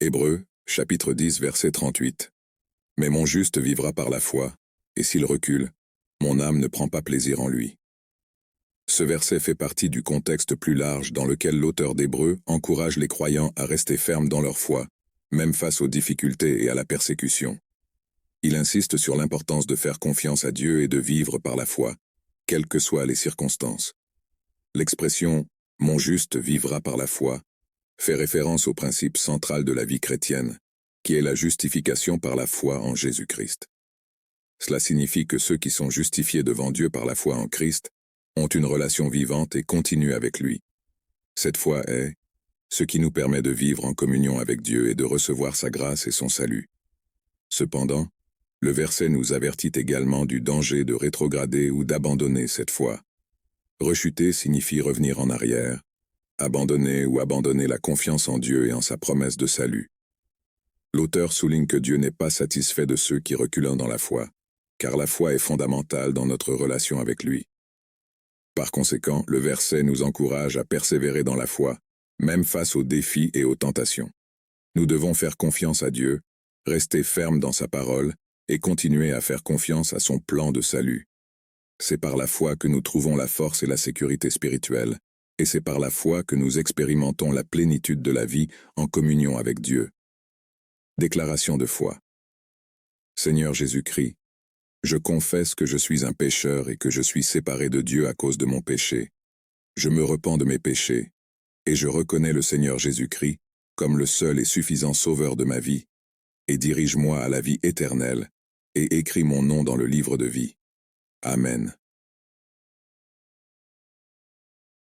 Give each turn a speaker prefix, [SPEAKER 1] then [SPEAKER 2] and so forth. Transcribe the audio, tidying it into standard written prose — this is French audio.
[SPEAKER 1] Hébreux, chapitre 10, verset 38. Mais mon juste vivra par la foi, et s'il recule, mon âme ne prend pas plaisir en lui. Ce verset fait partie du contexte plus large dans lequel l'auteur d'Hébreux encourage les croyants à rester fermes dans leur foi, même face aux difficultés et à la persécution. Il insiste sur l'importance de faire confiance à Dieu et de vivre par la foi, quelles que soient les circonstances. L'expression « mon juste vivra par la foi » fait référence au principe central de la vie chrétienne, qui est la justification par la foi en Jésus-Christ. Cela signifie que ceux qui sont justifiés devant Dieu par la foi en Christ ont une relation vivante et continue avec lui. Cette foi est ce qui nous permet de vivre en communion avec Dieu et de recevoir sa grâce et son salut. Cependant, le verset nous avertit également du danger de rétrograder ou d'abandonner cette foi. Rechuter signifie revenir en arrière, abandonner la confiance en Dieu et en sa promesse de salut. L'auteur souligne que Dieu n'est pas satisfait de ceux qui reculent dans la foi, car la foi est fondamentale dans notre relation avec lui. Par conséquent, le verset nous encourage à persévérer dans la foi, même face aux défis et aux tentations. Nous devons faire confiance à Dieu, rester fermes dans sa parole et continuer à faire confiance à son plan de salut. C'est par la foi que nous trouvons la force et la sécurité spirituelle, et c'est par la foi que nous expérimentons la plénitude de la vie en communion avec Dieu. Déclaration de foi. Seigneur Jésus-Christ, je confesse que je suis un pécheur et que je suis séparé de Dieu à cause de mon péché. Je me repens de mes péchés, et je reconnais le Seigneur Jésus-Christ comme le seul et suffisant sauveur de ma vie, et dirige-moi à la vie éternelle, et écris mon nom dans le livre de vie. Amen.